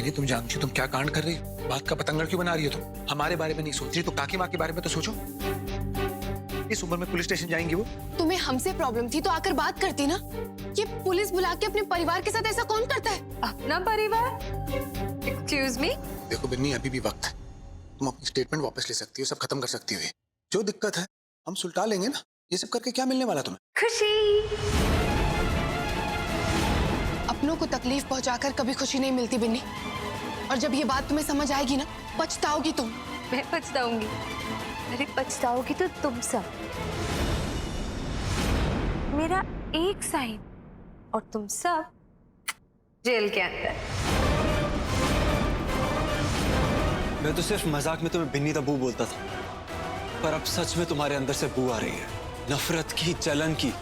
बेनी, तुम जानती हो तुम क्या कांड कर रही हो? बात का पतंगड़ क्यों बना रही हो तुम? हमारे बारे में नहीं सोच रही तो काकी माँ के बारे में तो सोचो। इस उम्र में पुलिस स्टेशन जाएंगी वो? तुम्हें हमसे प्रॉब्लम थी तो आकर बात करती ना। ये पुलिस बुला के अपने परिवार के साथ ऐसा कौन करता है? अपना परिवार? Excuse me. देखो बिन्नी, अभी भी वक्त है, तुम अपनी स्टेटमेंट वापस ले सकती हो, सब खत्म कर सकती हो। जो दिक्कत है हम सुलटा लेंगे ना। ये सब करके क्या मिलने वाला तुम्हें? खुशी। अपनों को तकलीफ पहुंचाकर कभी खुशी नहीं मिलती बिन्नी। और जब ये बात तुम्हें समझ आएगी ना, पछताओगी तुम। मैं पछताऊंगी? अरे पछताओगी तो तुम सब। मेरा एक साइन और तुम सब जेल के अंदर। मैं तो सिर्फ मजाक में तुम्हें बिन्नी दा बू बोलता था, पर अब सच में तुम्हारे अंदर से बू आ रही है, नफरत की, जलन की।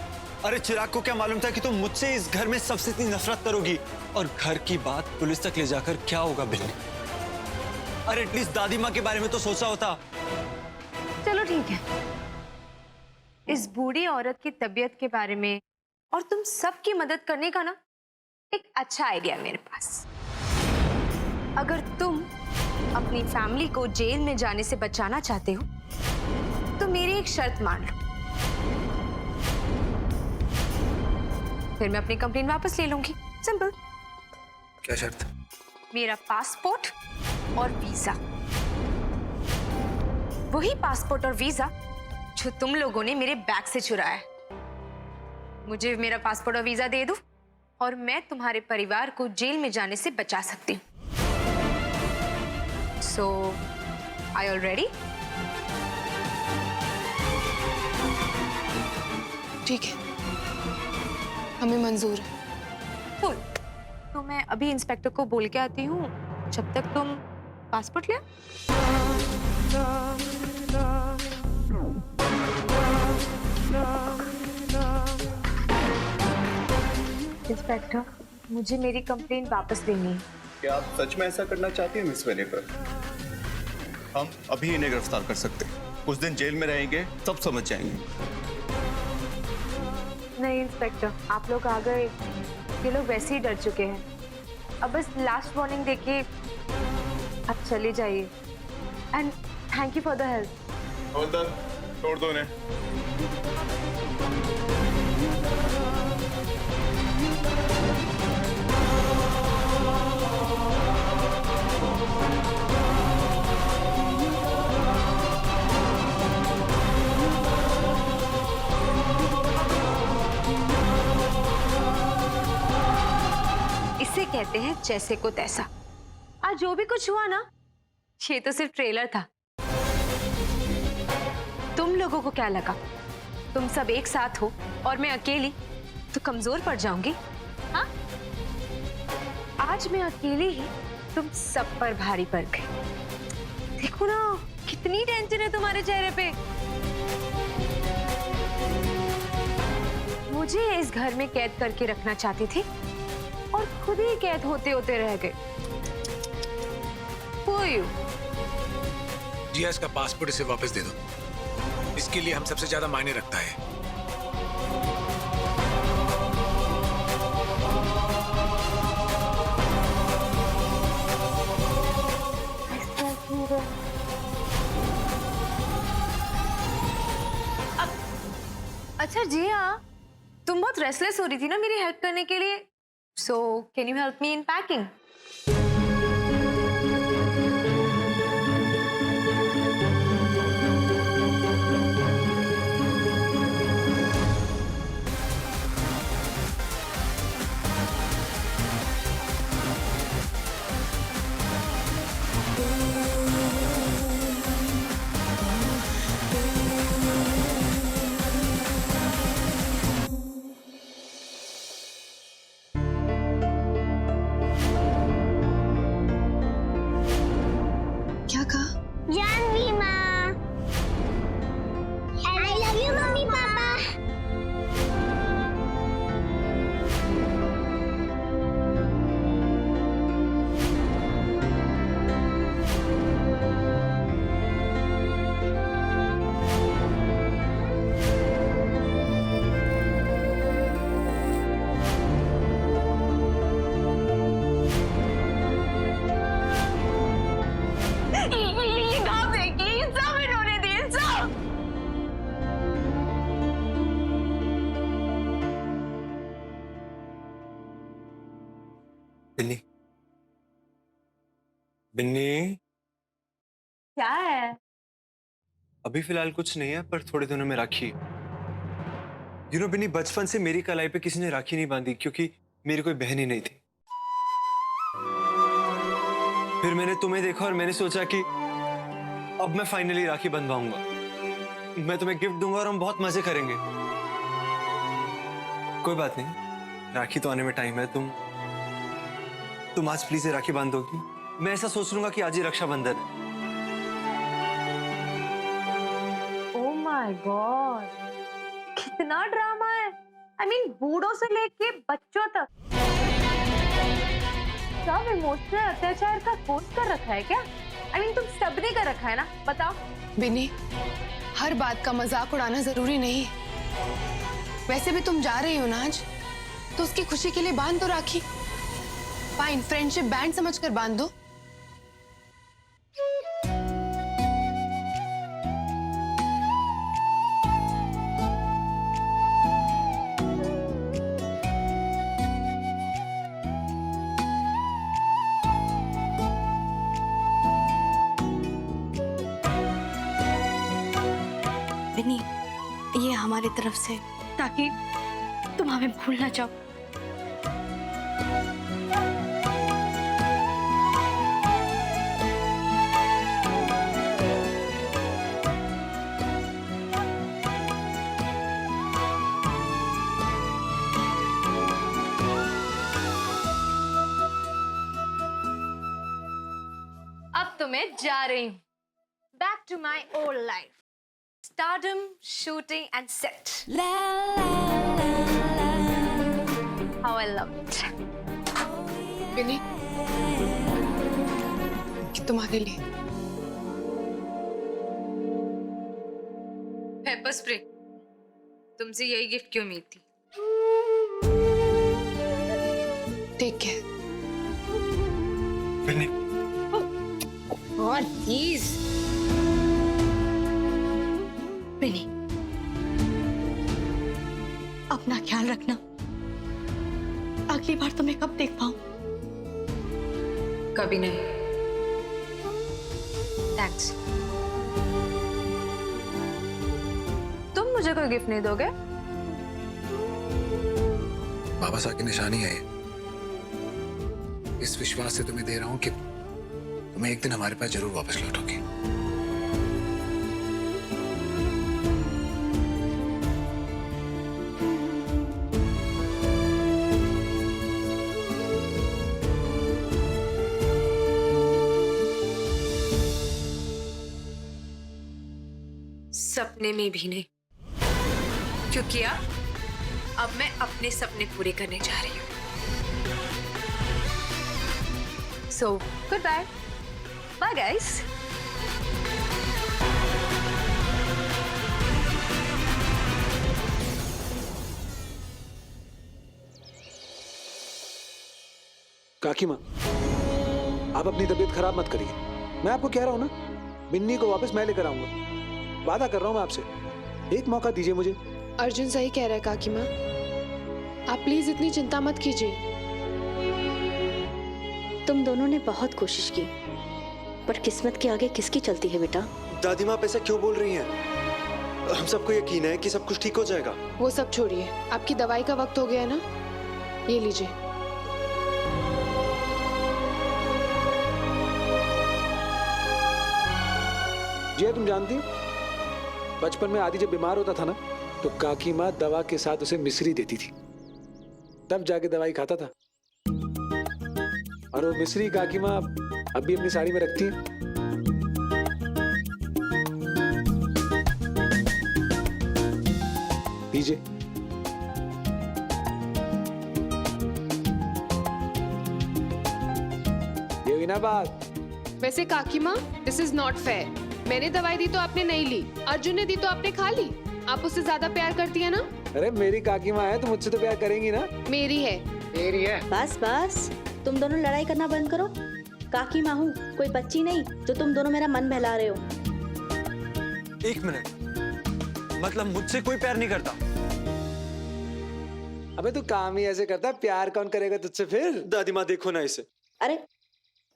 अरे चिराग को क्या मालूम था कि तुम मुझसे इस घर में सबसे इतनी नफरत करोगी? और घर की बात पुलिस तक ले जाकर क्या होगा बिन्नी? अरे एटलीस्ट दादी माँ के बारे में तो सोचा होता। चलो ठीक है, इस बूढ़ी औरत की तबीयत के बारे में और तुम सबकी मदद करने का ना एक अच्छा आइडिया है मेरे पास। अगर तुम अपनी फैमिली को जेल में जाने से बचाना चाहते हो तो मेरी एक शर्त मान लो, फिर मैं अपनी कंप्लेन वापस ले लूंगी। सिंपल। क्या शर्त? मेरा पासपोर्ट और वीजा, वही पासपोर्ट और वीजा जो तुम लोगों ने मेरे बैग से चुराया है। मुझे मेरा पासपोर्ट और वीजा दे दो और मैं तुम्हारे परिवार को जेल में जाने से बचा सकती हूँ। सो आर यू रेडी? ठीक है, हमें मंजूर है। फुल। तो मैं अभी इंस्पेक्टर को बोल के आती हूँ, जब तक तुम पासपोर्ट ले। इंस्पेक्टर, मुझे मेरी कंप्लेंट वापस देनी है। क्या आप सच में ऐसा करना चाहती हैं मिस वेनेकर? हम अभी इन्हें गिरफ्तार कर सकते हैं, कुछ दिन जेल में रहेंगे, सब समझ जाएंगे। नहीं इंस्पेक्टर, आप लोग आ गए, ये लोग वैसे ही डर चुके हैं। अब बस लास्ट वार्निंग देके आप चले जाइए। And thank you for the help. हवलदार, छोड़ दो इन्हें। इसे कहते हैं जैसे को तैसा। आज जो भी कुछ हुआ ना, ये तो सिर्फ ट्रेलर था। तुम लोगों को क्या लगा तुम सब एक साथ हो और मैं अकेली तो कमजोर पड़ जाऊंगी? हाँ, आज मैं अकेली ही तुम सब पर भारी पड़ गई। देखो ना कितनी टेंशन है तुम्हारे चेहरे पे। मुझे इस घर में कैद करके रखना चाहती थी और खुद ही कैद होते होते रह गए। जी इसका पासपोर्ट इसे वापस दे दो, इसके लिए हम सबसे ज्यादा मायने रखता है। अच्छा जी हाँ, तुम बहुत रेस्टलेस हो रही थी ना मेरी हेल्प करने के लिए। So can you help me in packing? Binni, Binni, क्या है? अभी फिलहाल कुछ नहीं है, पर थोड़े दिनों में राखी है। बिन्नी, बचपन से मेरी कलाई पे किसी ने राखी नहीं बांधी क्योंकि मेरी कोई बहन ही नहीं थी। फिर मैंने तुम्हें देखा और मैंने सोचा कि अब मैं फाइनली राखी बंधवाऊंगा। मैं तुम्हें गिफ्ट दूंगा और हम बहुत मजे करेंगे। कोई बात नहीं, राखी तो आने में टाइम है। तुम आज प्लीज ये राखी बांध दोगी? मैं ऐसा सोच लूंगा कि आज ही रक्षाबंधन है। ओह माय गॉड, कितना ड्रामा है। I mean, बूढ़ों से लेके बच्चों तक सब इमोशनल अत्याचार का कोर्स कर रखा है क्या? I mean, तुम सबने कर रखा है ना? बताओ। बिन्नी, हर बात का मजाक उड़ाना जरूरी नहीं। वैसे भी तुम जा रही हो ना आज, तो उसकी खुशी के लिए बांध दो राखी। फाइन, फ्रेंडशिप बैंड समझकर बांध दो। बिन्नी, ये हमारी तरफ से, ताकि तुम हमें भूल ना जाओ। अब तो मैं जा रही हूँ back to my old life, stardom, shooting and set. How I love it. Binni, तुम्हारे लिए पेपर स्प्रे। तुमसे यही गिफ्ट की उम्मीद थी। Take care. बिन्नी, और प्लीज बिन्नी, अपना ख्याल रखना। अगली बार तुम्हें कब देख पाऊं? कभी नहीं। थैंक्स। तुम मुझे कोई गिफ्ट नहीं दोगे? बाबा साहब की निशानी है ये। इस विश्वास से तुम्हें दे रहा हूं कि तुम्हें एक दिन हमारे पास जरूर वापस लौटोगी। सपने में भी नहीं, क्योंकि अब मैं अपने सपने पूरे करने जा रही हूँ। So, goodbye. Bye, guys. काकी माँ, आप अपनी तबीयत खराब मत करिए। मैं आपको कह रहा हूँ ना, बिन्नी को वापस मैं लेकर आऊंगा। वादा कर रहा हूँ मैं आपसे। एक मौका दीजिए मुझे। अर्जुन सही कह रहा है काकी माँ, आप प्लीज इतनी चिंता मत कीजिए। तुम दोनों ने बहुत कोशिश की, पर किस्मत के आगे किसकी चलती है बेटा? दादी माँ, आप ऐसा क्यों बोल रही हैं? हम सबको यकीन है कि सब कुछ ठीक हो जाएगा। वो सब छोड़िए, आपकी दवाई का वक्त हो गया है ना, ये लीजिए। जी तुम जानती हो, बचपन में आदि जब बीमार होता था ना, तो काकी माँ दवा के साथ उसे मिश्री देती थी, तब जाके दवाई खाता था। और वो मिश्री काकी माँ अभी अपनी साड़ी में रखती है। लीजिए। ये हुई ना बात। वैसे काकी माँ, दिस इज नॉट फेयर। मैंने दवाई दी तो आपने नहीं ली, अर्जुन ने दी तो आपने खा ली। आप उससे ज्यादा प्यार करती है ना? अरे मेरी काकी माँ है तो मुझसे तो प्यार करेंगी ना। मेरी है। मेरी है। बस बस, तुम दोनों लड़ाई करना बंद करो। काकी माँ हूँ, कोई बच्ची नहीं जो तुम दोनों मेरा मन बहला रहे हो। एक मिनट, मतलब मुझसे कोई प्यार नहीं करता? अबे तू काम ही ऐसे करता है, प्यार कौन करेगा तुझसे फिर? दादी माँ देखो ना इसे। अरे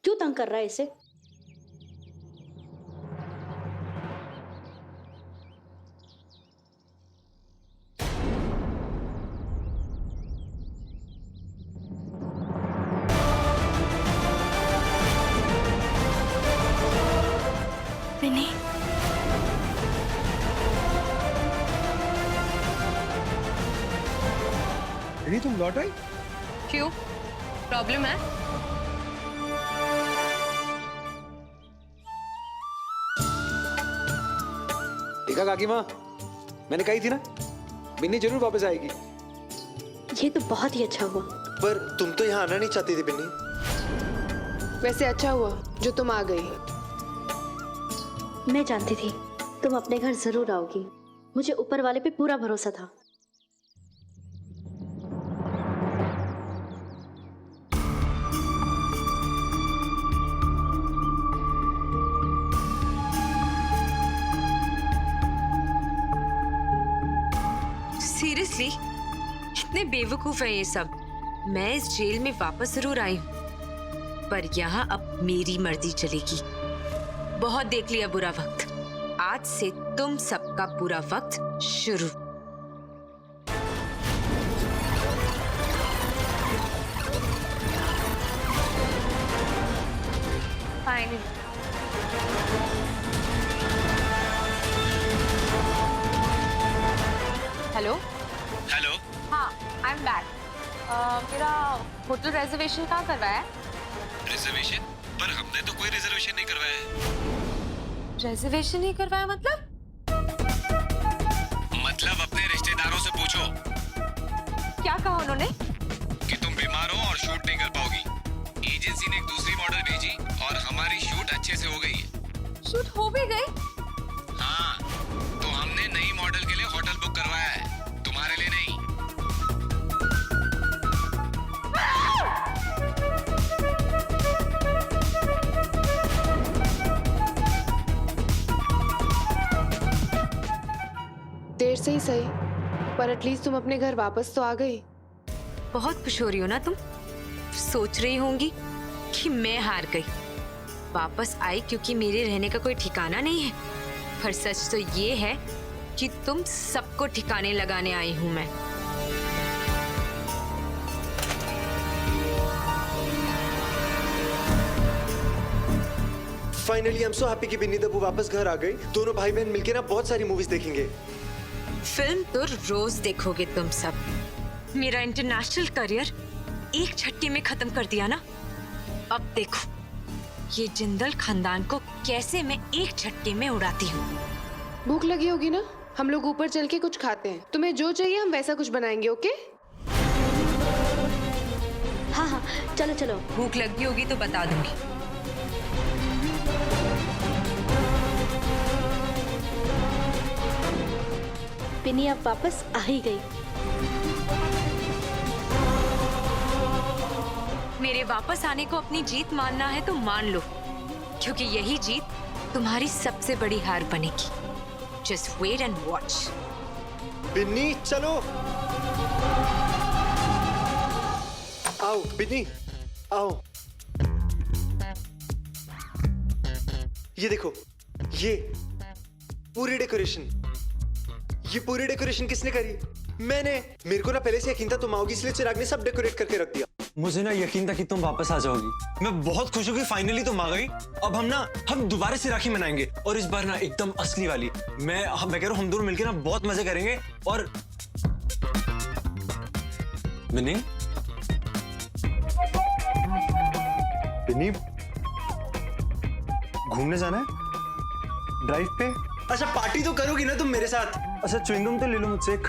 क्यों तंग कर रहा है इसे? विनी, नहीं तुम लौट आई? क्यों, प्रॉब्लम है? देखा काकी माँ, मैंने कही थी ना, बिन्नी जरूर वापस आएगी। ये तो बहुत ही अच्छा हुआ। पर तुम तो यहाँ आना नहीं चाहती थी बिन्नी। वैसे अच्छा हुआ जो तुम आ गई। मैं जानती थी तुम अपने घर जरूर आओगी। मुझे ऊपर वाले पे पूरा भरोसा था। सीरियसली कितने बेवकूफ है ये सब। मैं इस जेल में वापस जरूर आई हूँ, पर यहाँ अब मेरी मर्जी चलेगी। बहुत देख लिया बुरा वक्त, आज से तुम सबका बुरा वक्त शुरू। Finally hello hello. हाँ, आई एम बैक। मेरा होटल रिजर्वेशन कहाँ करवाया है? रिजर्वेशन? पर हमने तो कोई रिजर्वेशन नहीं करवाया है। रिजर्वेशन नहीं करवाया मतलब? मतलब अपने रिश्तेदारों से पूछो क्या कहा उन्होंने? कि तुम बीमार हो और शूट नहीं कर पाओगी। एजेंसी ने एक दूसरी मॉडल भेजी और हमारी शूट अच्छे से हो गई है। शूट हो भी गई? हाँ, तो हमने नई मॉडल के लिए होटल बुक करवाया है, तुम्हारे लिए नहीं। देर से ही सही, पर एटलीस्ट तुम अपने घर वापस तो आ गई। बहुत खुश हो रही हो ना तुम? सोच रही होंगी कि मैं हार गई। वापस आई क्योंकि मेरे रहने का कोई ठिकाना नहीं है। पर सच तो ये है कि तुम सबको ठिकाने लगाने आई हूं मैं। Finally I am so happy कि बिन्नी दब्बू वापस घर आ गई। दोनों भाई बहन मिलके ना बहुत सारी मूवीज देखेंगे। फिल्म तो रोज देखोगे तुम सब। मेरा इंटरनेशनल करियर एक झटके में खत्म कर दिया ना। अब देखो ये जिंदल खानदान को कैसे मैं एक झटके में उड़ाती हूँ। भूख लगी होगी ना, हम लोग ऊपर चल के कुछ खाते हैं। तुम्हें जो चाहिए हम वैसा कुछ बनाएंगे, ओके? हाँ हाँ, चलो चलो। भूख लगी होगी तो बता दूंगी। बिन्नी अब वापस आ ही गई। मेरे वापस आने को अपनी जीत मानना है तो मान लो, क्योंकि यही जीत तुम्हारी सबसे बड़ी हार बनेगी। Just wait and watch. Binni चलो। आओ बिन्नी आओ। ये देखो, ये पूरी डेकोरेशन, ये पूरी डेकोरेशन किसने करी? मैंने। मेरे को ना पहले से यकीन था तुम आओगी, इसलिए चिराग ने सब डेकोरेट करके रख दिया। मुझे ना यकीन था कि तुम वापस आ जाओगी। मैं बहुत खुश हूँ कि फाइनली तुम आ गई। अब हम दोबारा से राखी मनाएंगे, और इस बार ना एकदम असली वाली। मैं कह रहा हूँ हम दोनों मिलकर ना बहुत मजे करेंगे। और बिन्नी, बिन्नी घूमने जाना है ड्राइव पे? अच्छा पार्टी तो करोगी ना तुम मेरे साथ? अच्छा च्युइंगम तो ले लो मुझसे एक।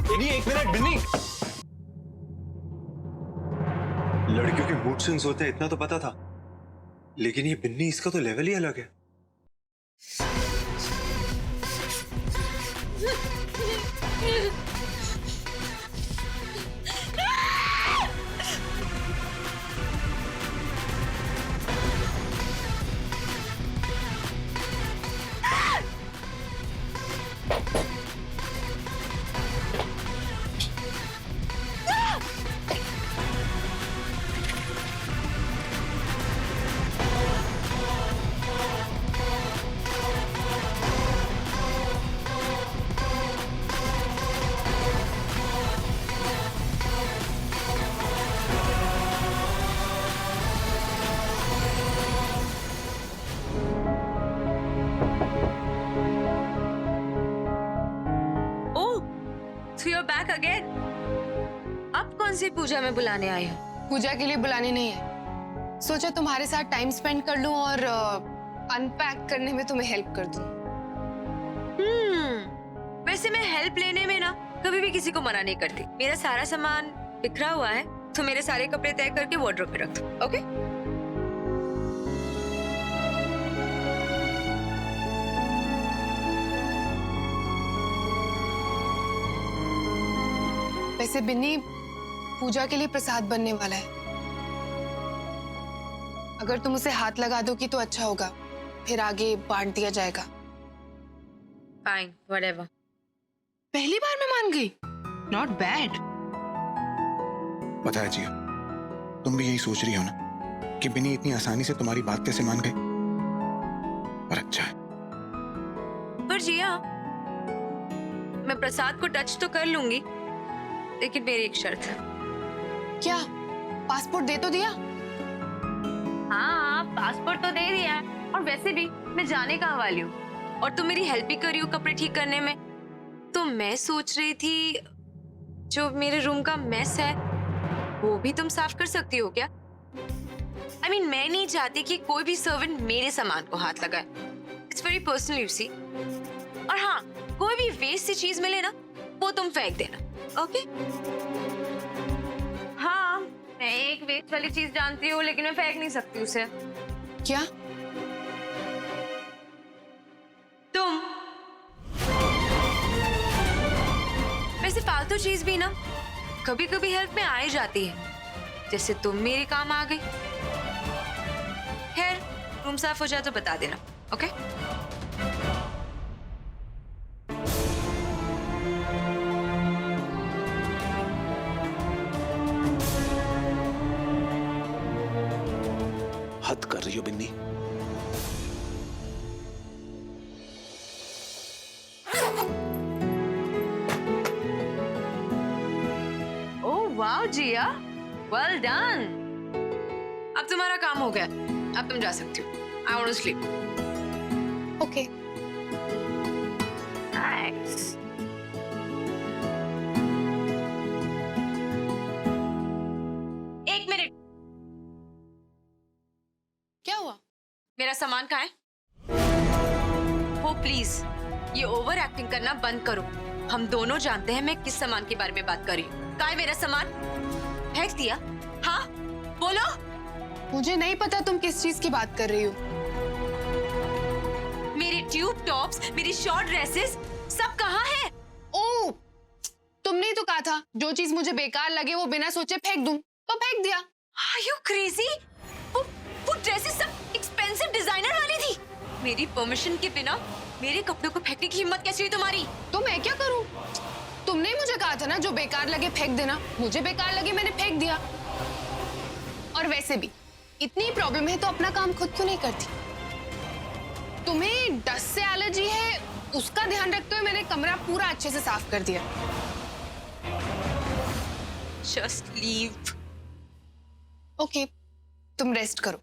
बिन्नी एक मिनट। बिन्नी, लड़कियों के मूड स्विंग्स होते हैं इतना तो पता था, लेकिन ये बिन्नी, इसका तो लेवल ही अलग है। So you're back again. अब कौन सी पूजा में बुलाने आई हो? पूजा के लिए बुलाने नहीं है, सोचा तुम्हारे साथ टाइम स्पेंड कर लूं और अनपैक करने में तुम्हें हेल्प कर दूं। वैसे मैं हेल्प लेने में ना कभी भी किसी को मना नहीं करती। मेरा सारा सामान बिखरा हुआ है, तो मेरे सारे कपड़े तय करके वार्डरोब में रख दो, ओके? वैसे बिन्नी, पूजा के लिए प्रसाद बनने वाला है। अगर तुम उसे हाथ लगा दोगी तो अच्छा होगा, फिर आगे बांट दिया जाएगा। Fine, whatever. पहली बार मैं मान गई, नॉट बैड। पता है जिया, तुम भी यही सोच रही हो ना कि बिन्नी इतनी आसानी से तुम्हारी बात कैसे मान गई। पर अच्छा है। पर जिया, मैं प्रसाद को टच तो कर लूंगी, लेकिन मेरी एक शर्त है। क्या? पासपोर्ट दे तो दिया? हाँ, पासपोर्ट तो दे दिया है, और वैसे भी मैं जाने कहाँ वाली हूँ, और तुम मेरी हेल्प भी कर रही हो कपड़े ठीक करने में। तो मैं सोच रही थी जो मेरे रूम का मेस है वो भी तुम साफ कर सकती हो क्या? I mean, मैं नहीं चाहती कि कोई भी सर्वेंट मेरे सामान को हाथ लगाए। It's very personal, you see. और हाँ, कोई भी वेस्ट सी चीज मिले ना, वो तुम फेंक देना, ओके? हाँ, मैं एक वेस्ट वाली चीज जानती हूँ, लेकिन मैं फेंक नहीं सकती उसे। क्या? तुम। वैसे फालतू चीज भी ना कभी कभी हेल्प में आ ही जाती है, जैसे तुम मेरे काम आ गई। खैर, रूम साफ हो जाए तो बता देना, ओके? हद कर रही हो बिन्नी। वाओ जिया, वेल डन। अब तुम्हारा काम हो गया, अब तुम जा सकती हो। I want to sleep. Okay. Nice. एक मिनट, क्या हुआ? मेरा सामान कहाँ है? वो प्लीज ये ओवर एक्टिंग करना बंद करो। हम दोनों जानते हैं मैं किस सामान के बारे में बात कर रही हूँ। कहाँ है मेरा सामान? फेंक दिया? हाँ, बोलो। मुझे नहीं पता तुम किस चीज की बात कर रही हो। मेरे ट्यूब टॉप्स, मेरी शॉर्ट ड्रेसेस, सब कहाँ है? ओह, तुमने ही तो कहा था जो चीज मुझे बेकार लगे वो बिना सोचे फेंक दूं, तो फेंक दिया। Are you crazy? वो ड्रेसेस सब एक्सपेंसिव डिजाइनर वाली थी। मेरी परमिशन के बिना मेरे कपड़ों को फेंकने की हिम्मत कैसी हुई तुम्हारी? तो मैं क्या करूं? तुमने ही मुझे कहा था ना जो बेकार लगे फेंक देना। मुझे बेकार लगे, मैंने फेंक दिया। और वैसे भी इतनी प्रॉब्लम है तो अपना काम खुद क्यों नहीं करती? तुम्हें डस्ट से एलर्जी है, उसका ध्यान रखते हुए मैंने कमरा पूरा अच्छे से साफ कर दिया। Just leave. ओके, तुम रेस्ट करो।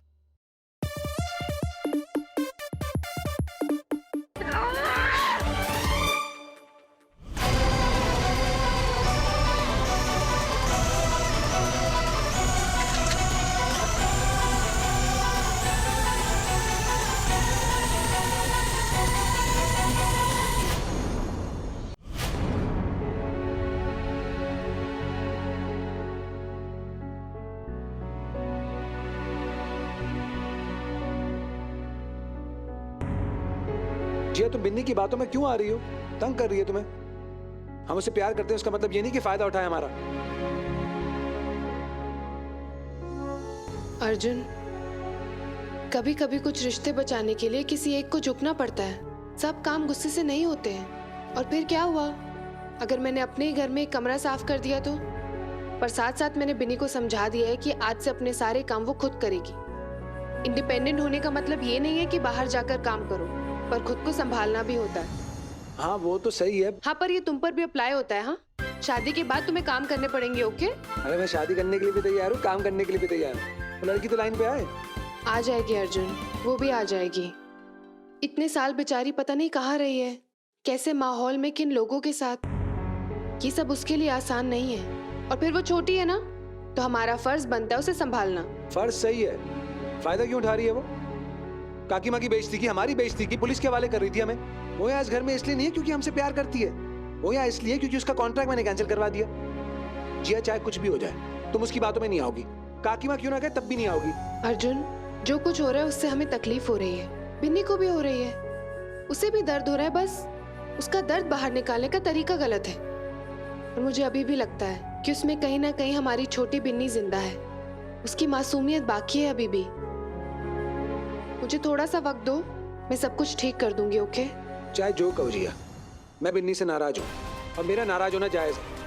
जिया, तुम बिन्नी की बातों में क्यों आ रही हो? तंग कर रही है तुम्हें? हम उससे प्यार करते हैं, उसका मतलब ये नहीं कि फायदा उठाए हमारा। अर्जुन, कभी कभी कुछ रिश्ते बचाने के लिए किसी एक को झुकना पड़ता है। सब काम गुस्से से नहीं होते हैं। और फिर क्या हुआ अगर मैंने अपने ही घर में एक कमरा साफ कर दिया तो? पर साथ साथ मैंने बिन्नी को समझा दिया है कि आज से अपने सारे काम वो खुद करेगी। इंडिपेंडेंट होने का मतलब ये नहीं है कि बाहर जाकर काम करो, पर खुद को संभालना भी होता है। हाँ, वो तो सही है। हाँ, पर ये तुम पर भी अप्लाई होता है। हाँ, शादी के बाद तुम्हें काम करने पड़ेंगे। ओके? अरे मैं शादी करने के लिए भी तैयार हूँ, काम करने के लिए भी तैयार हूँ। वो लड़की तो लाइन पे आए। आ जाएगी अर्जुन, वो भी आ जाएगी। इतने साल बेचारी पता नहीं कहाँ रही है, कैसे माहौल में, किन लोगों के साथ। ये सब उसके लिए आसान नहीं है, और फिर वो छोटी है ना, तो हमारा फर्ज बनता है उसे संभालना। फर्ज सही है, फायदा क्यों उठा रही है वो? काकी माँ की बेइज्जती की, हमारी बेइज्जती की, पुलिस के हवाले कर रही थी हमें। वो यहाँ इस घर में इसलिए नहीं है क्योंकि हमसे प्यार करती है, वो यहाँ इसलिए क्योंकि उसका कॉन्ट्रैक्ट मैंने कैंसिल करवा दिया। जिया चाहे कुछ भी हो जाए, तुम उसकी बातों में नहीं आओगी। काकी माँ क्यों ना कहे तब भी नहीं आओगी। अर्जुन, जो कुछ हो रहा है उससे हमें तकलीफ हो रही है, बिन्नी को भी हो रही है, उसे भी दर्द हो रहा है, बस उसका दर्द बाहर निकालने का तरीका गलत है। और मुझे अभी भी लगता है कि उसमें कहीं ना कहीं हमारी छोटी बिन्नी जिंदा है, उसकी मासूमियत बाकी है अभी भी। मुझे थोड़ा सा वक्त दो, मैं सब कुछ ठीक कर दूंगी। ओके? चाहे जो कहो जिया, मैं बिन्नी से नाराज हूँ और मेरा नाराज होना जायज है।